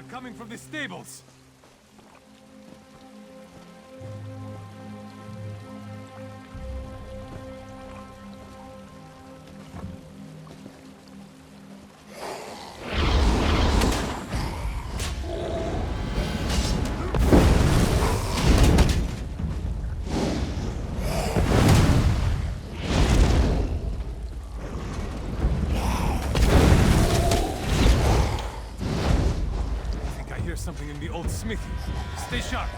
They're coming from the stables. Something in the old smithy. Stay sharp.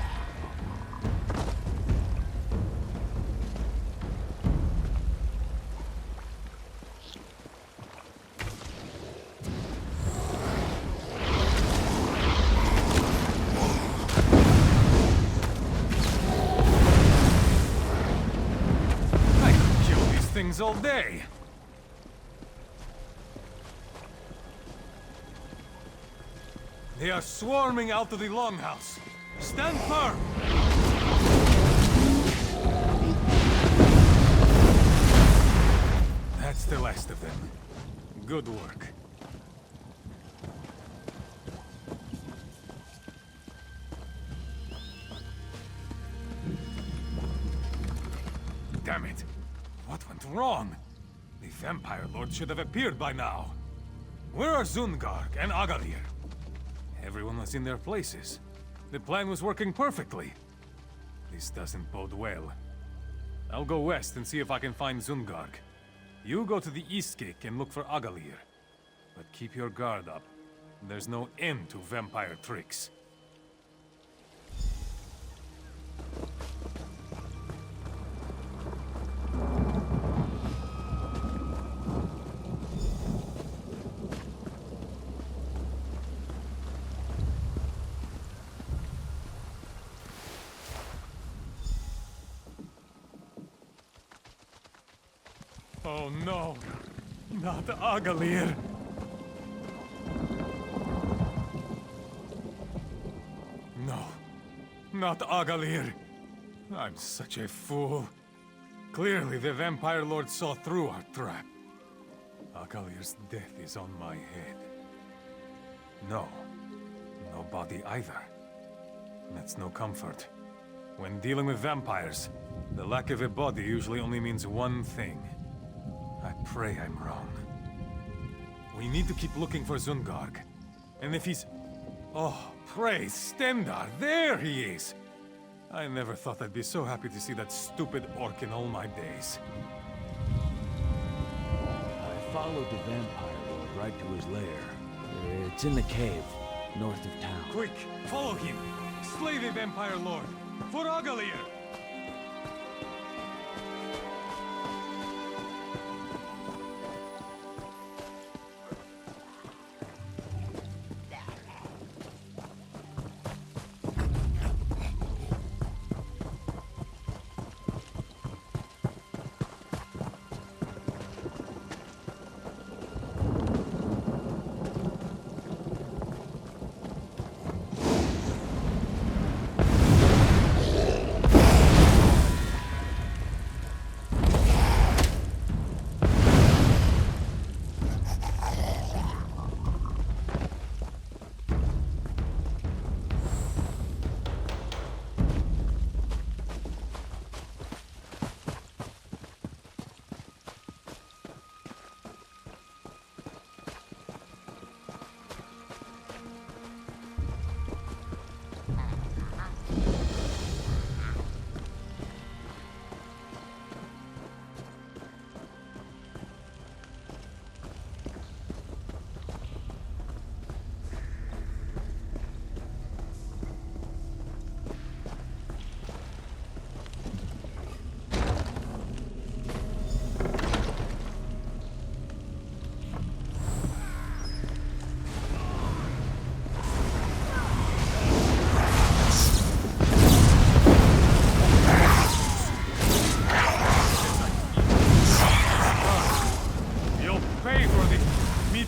I could kill these things all day. They are swarming out of the longhouse. Stand firm! That's the last of them. Good work. Damn it! What went wrong? The Vampire Lord should have appeared by now. Where are Zungarg and Agalir? Everyone was in their places. The plan was working perfectly. This doesn't bode well. I'll go west and see if I can find Zungarg. You go to the East Gate and look for Agalir. But keep your guard up. There's no end to vampire tricks. Oh no, not Agalir. No, not Agalir. I'm such a fool. Clearly the Vampire Lord saw through our trap. Agalir's death is on my head. No, no body either. That's no comfort. When dealing with vampires, the lack of a body usually only means one thing. I pray I'm wrong. We need to keep looking for Zungarg. And if he's... Oh, praise Stendar! There he is! I never thought I'd be so happy to see that stupid orc in all my days. I followed the Vampire Lord right to his lair. It's in the cave, north of town. Quick, follow him! Slay the Vampire Lord! For Agalir!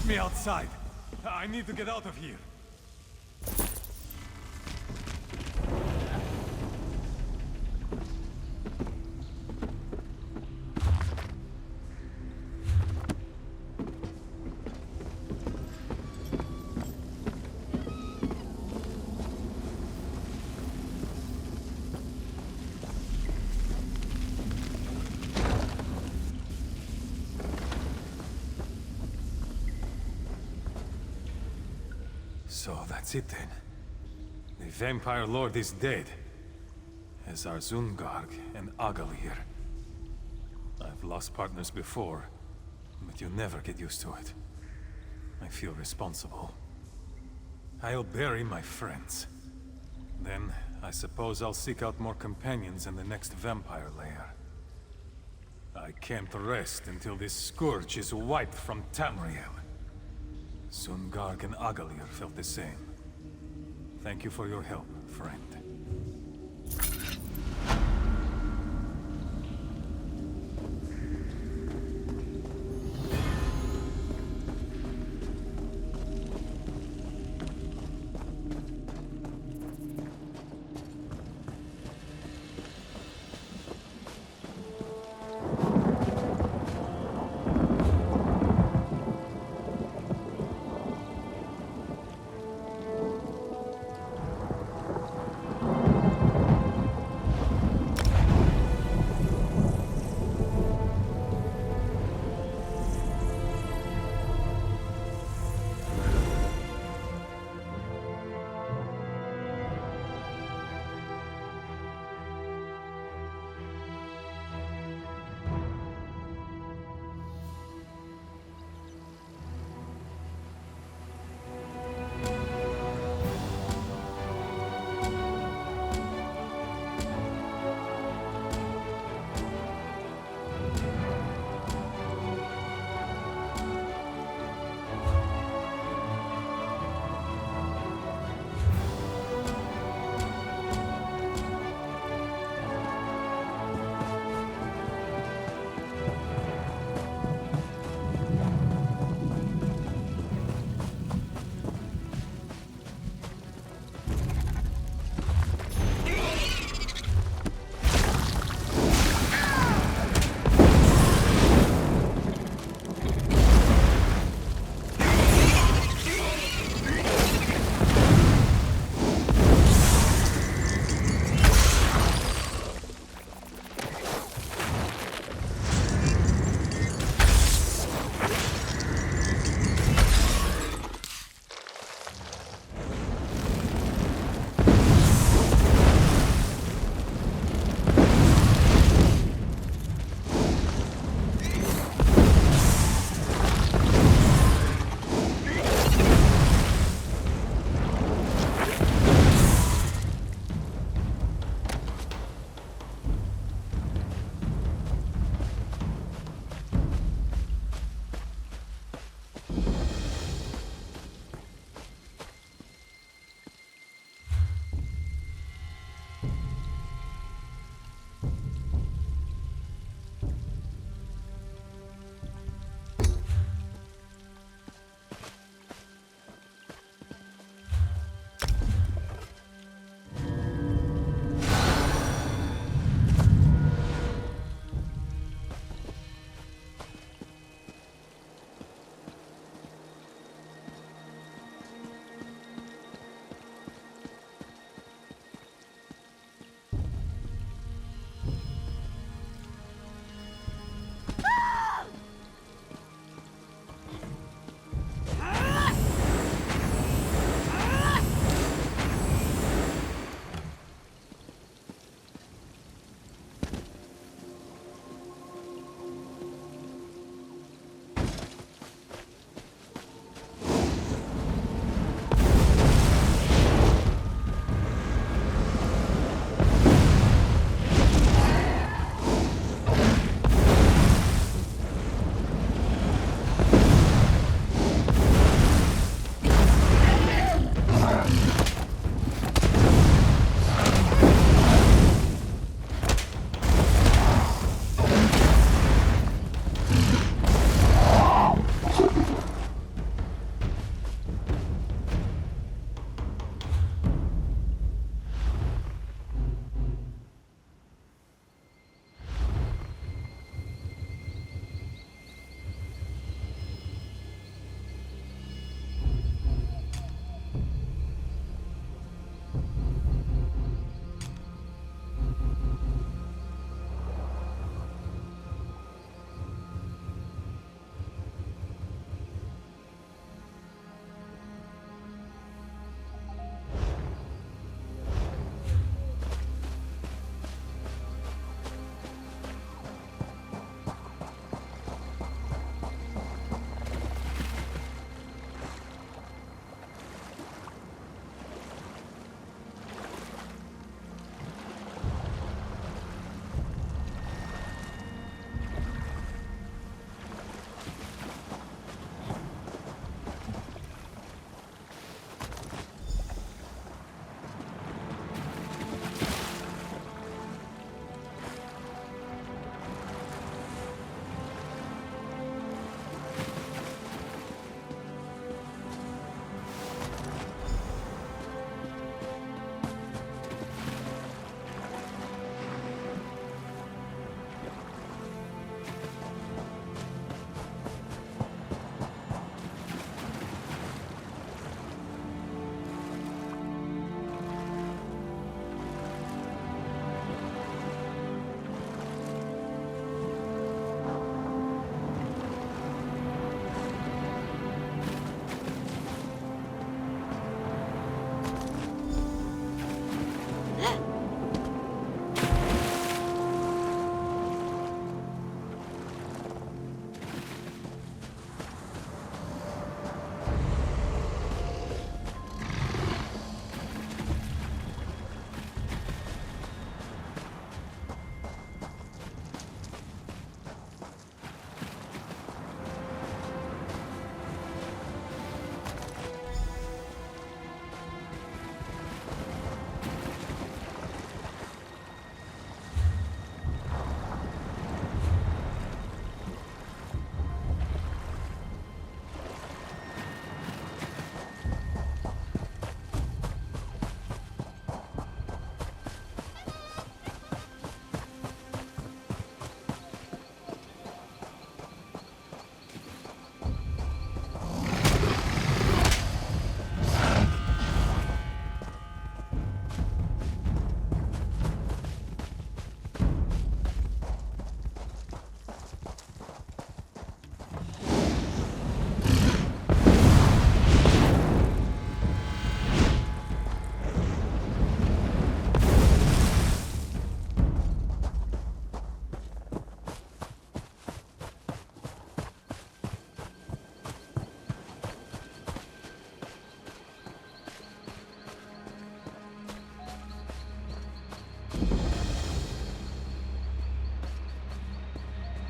Me outside. I need to get out of here. So that's it then. The Vampire Lord is dead, as are Zungarg and Agalir. I've lost partners before, but you never get used to it. I feel responsible. I'll bury my friends. Then, I suppose I'll seek out more companions in the next vampire lair. I can't rest until this scourge is wiped from Tamriel. Zungarg and Agalir felt the same. Thank you for your help, friend.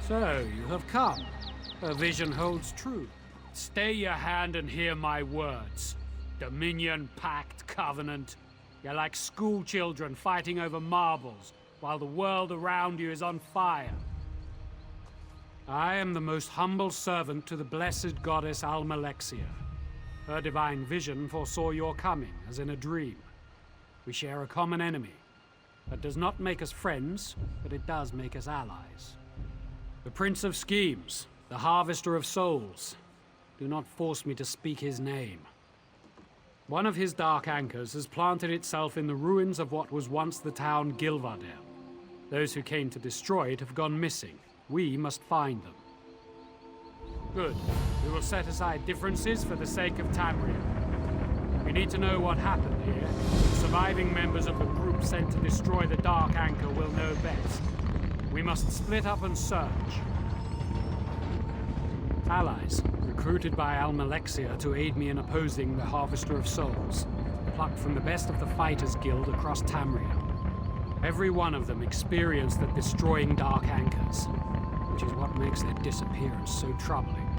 So, you have come. Her vision holds true. Stay your hand and hear my words. Dominion, Pact, Covenant. You're like school children fighting over marbles, while the world around you is on fire. I am the most humble servant to the blessed goddess Almalexia. Her divine vision foresaw your coming, as in a dream. We share a common enemy. That does not make us friends, but it does make us allies. The Prince of Schemes, the Harvester of Souls. Do not force me to speak his name. One of his dark anchors has planted itself in the ruins of what was once the town Gilvardel. Those who came to destroy it have gone missing. We must find them. Good. We will set aside differences for the sake of Tamriel. We need to know what happened here. The surviving members of the group sent to destroy the Dark Anchor will know best. We must split up and search. Allies, recruited by Almalexia to aid me in opposing the Harvester of Souls, plucked from the best of the Fighters Guild across Tamriel. Every one of them experienced the destroying Dark Anchors, which is what makes their disappearance so troubling.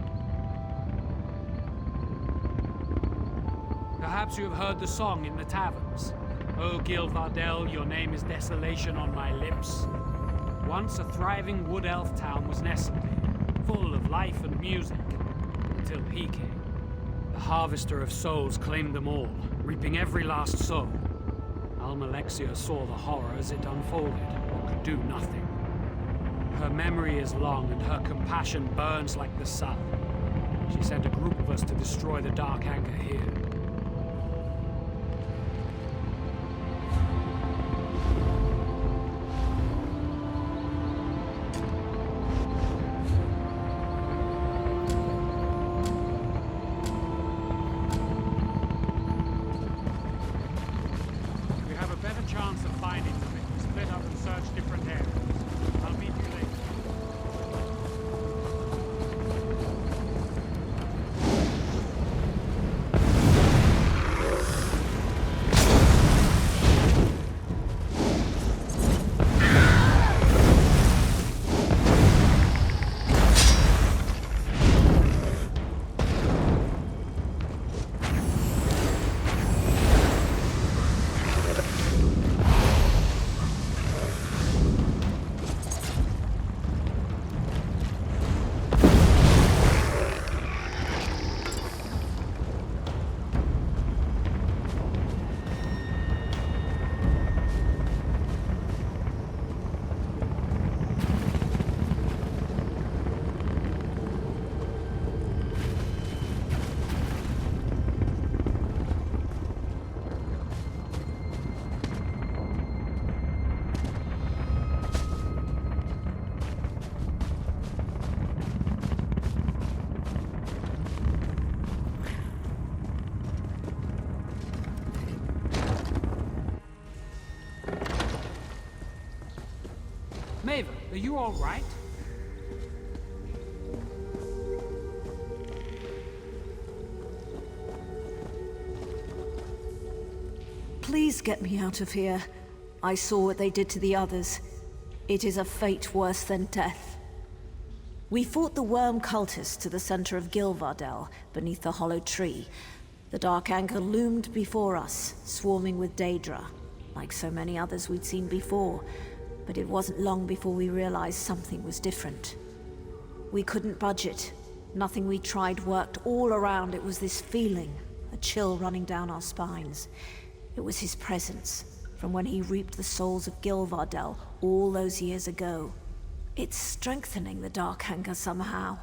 Perhaps you have heard the song in the taverns. O Gilvardel, your name is desolation on my lips. Once a thriving wood elf town was nestled here, full of life and music, until he came. The Harvester of Souls claimed them all, reaping every last soul. Almalexia saw the horror as it unfolded, but could do nothing. Her memory is long, and her compassion burns like the sun. She sent a group of us to destroy the Dark Anchor here. Chance of finding them if we split up and search different areas. I'll meet you later. Maven, are you all right? Please get me out of here. I saw what they did to the others. It is a fate worse than death. We fought the worm cultists to the center of Gilvardel, beneath the hollow tree. The Dark Anchor loomed before us, swarming with Daedra, like so many others we'd seen before. But it wasn't long before we realized something was different. We couldn't budge it. Nothing we tried worked. All around it was this feeling, a chill running down our spines. It was his presence, from when he reaped the souls of Gilvardel all those years ago. It's strengthening the Dark Anchor somehow.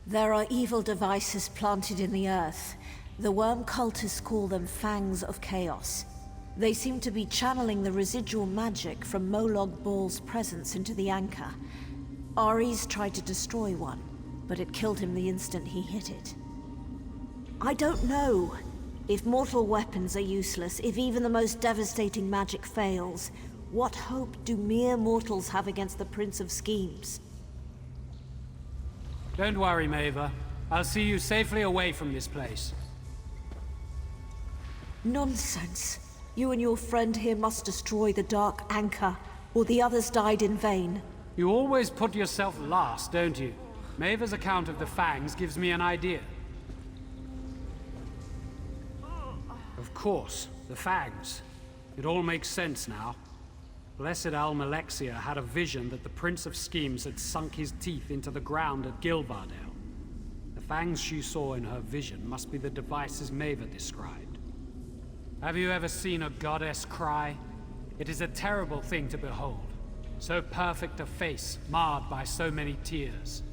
There are evil devices planted in the earth. The worm cultists call them Fangs of Chaos. They seem to be channeling the residual magic from Molog Ball's presence into the anchor. Ares tried to destroy one, but it killed him the instant he hit it. I don't know. If mortal weapons are useless, if even the most devastating magic fails, what hope do mere mortals have against the Prince of Schemes? Don't worry, Maeva. I'll see you safely away from this place. Nonsense. You and your friend here must destroy the Dark Anchor, or the others died in vain. You always put yourself last, don't you? Maeva's account of the Fangs gives me an idea. Of course, the Fangs. It all makes sense now. Blessed Almalexia had a vision that the Prince of Schemes had sunk his teeth into the ground at Gilvardale. The Fangs she saw in her vision must be the devices Maeva described. Have you ever seen a goddess cry? It is a terrible thing to behold. So perfect a face, marred by so many tears.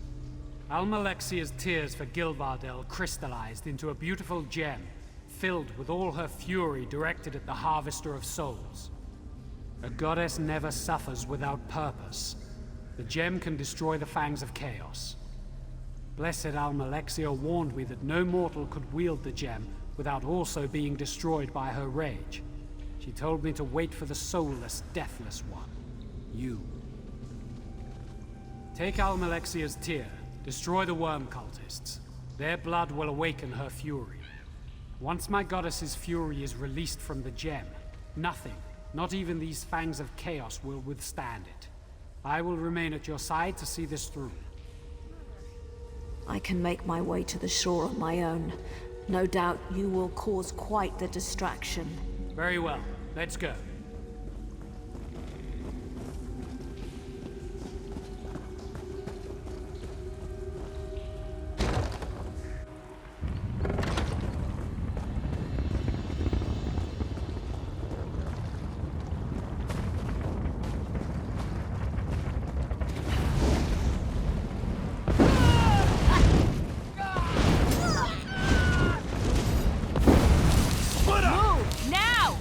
Almalexia's tears for Gilvardale crystallized into a beautiful gem, filled with all her fury directed at the Harvester of Souls. A goddess never suffers without purpose. The gem can destroy the Fangs of Chaos. Blessed Almalexia warned me that no mortal could wield the gem without also being destroyed by her rage. She told me to wait for the soulless, deathless one. You. Take Almalexia's tear, destroy the worm cultists. Their blood will awaken her fury. Once my goddess's fury is released from the gem, nothing, not even these Fangs of Chaos, will withstand it. I will remain at your side to see this through. I can make my way to the shore on my own. No doubt you will cause quite the distraction. Very well. Let's go. Move, now!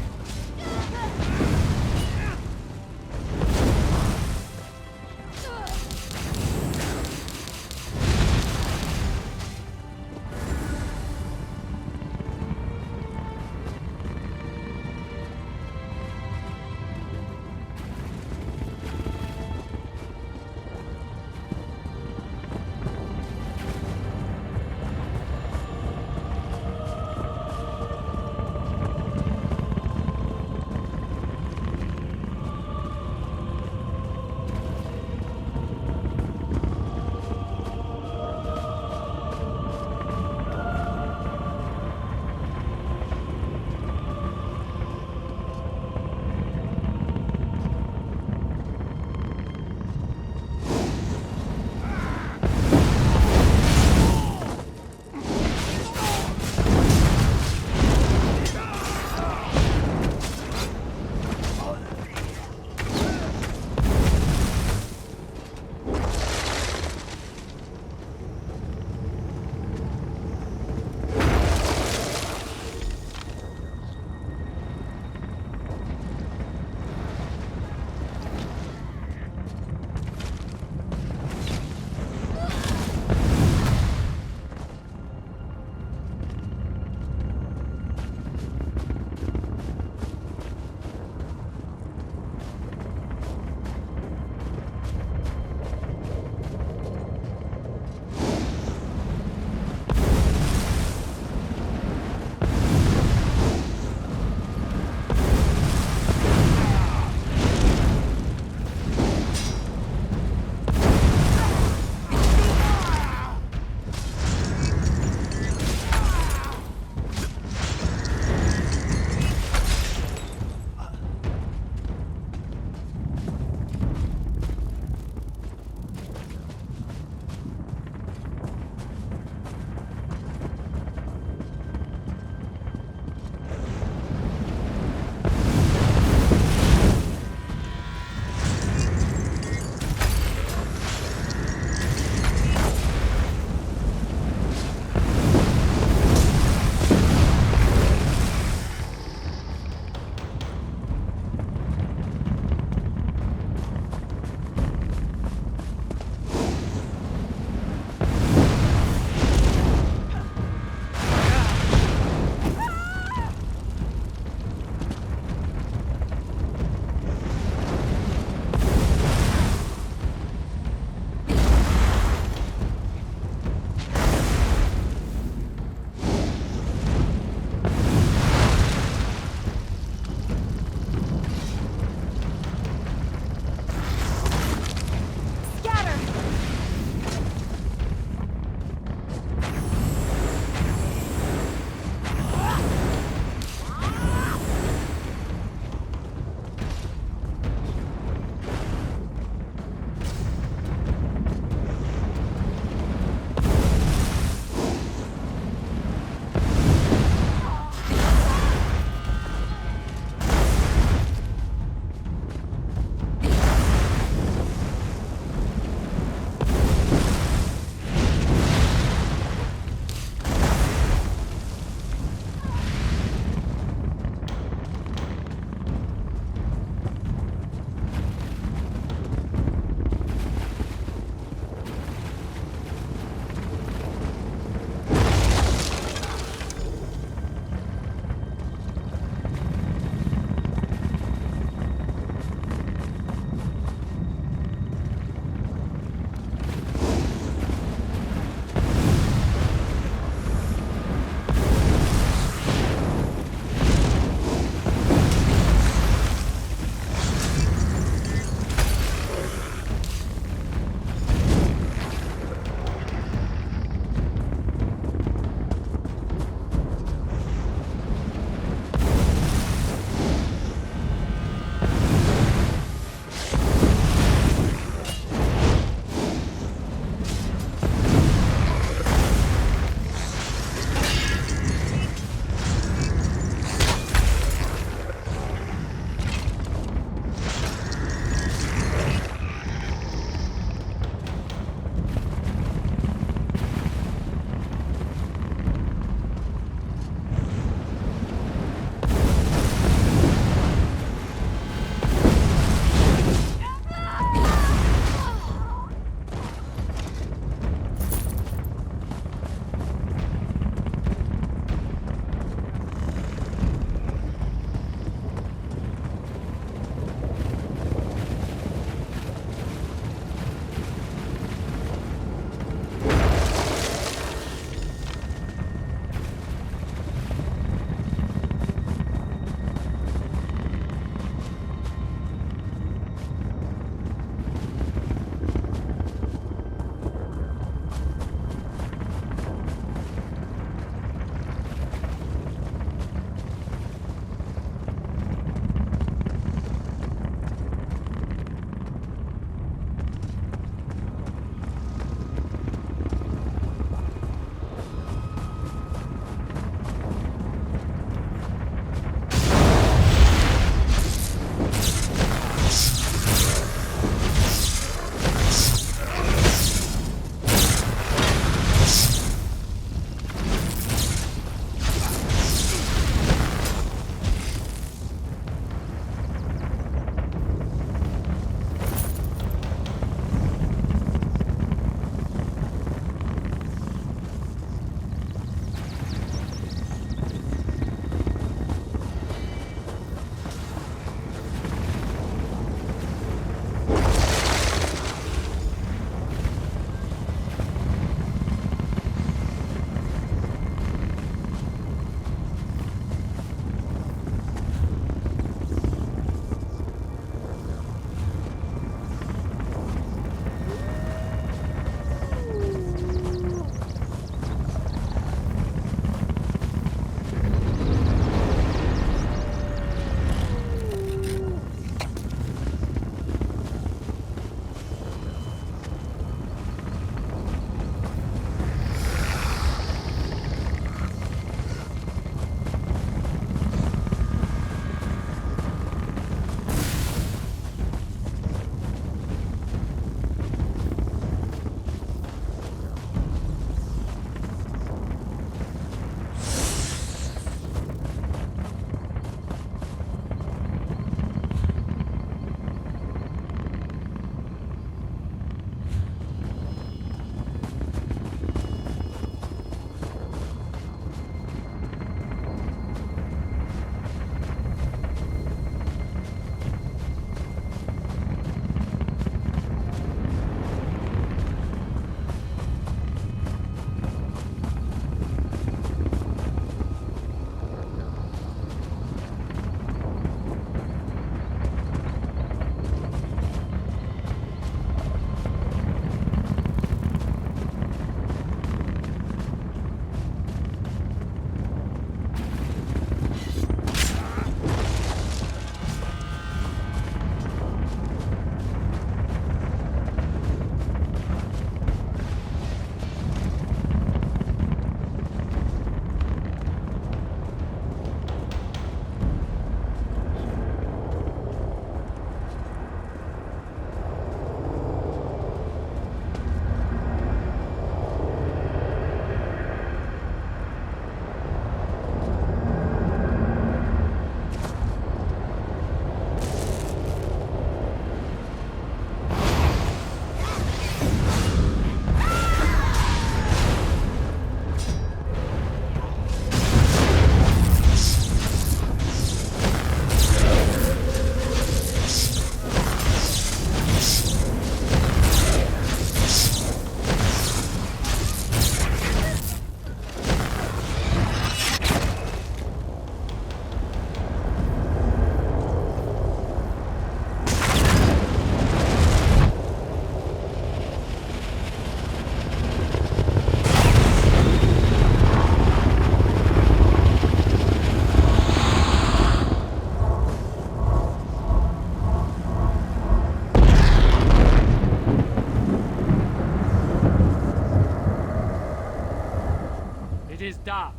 done.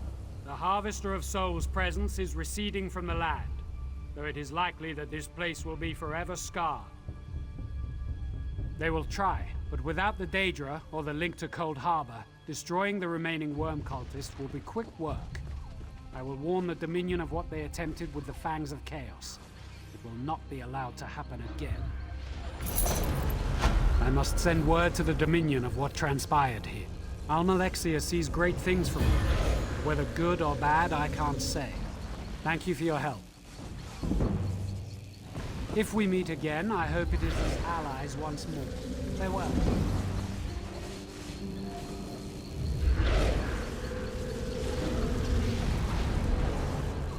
The Harvester of Souls' presence is receding from the land, though it is likely that this place will be forever scarred. They will try, but without the Daedra or the link to Cold Harbor, destroying the remaining worm cultists will be quick work. I will warn the Dominion of what they attempted with the Fangs of Chaos. It will not be allowed to happen again. I must send word to the Dominion of what transpired here. Almalexia sees great things from me. Whether good or bad, I can't say. Thank you for your help. If we meet again, I hope it is as allies once more. Farewell.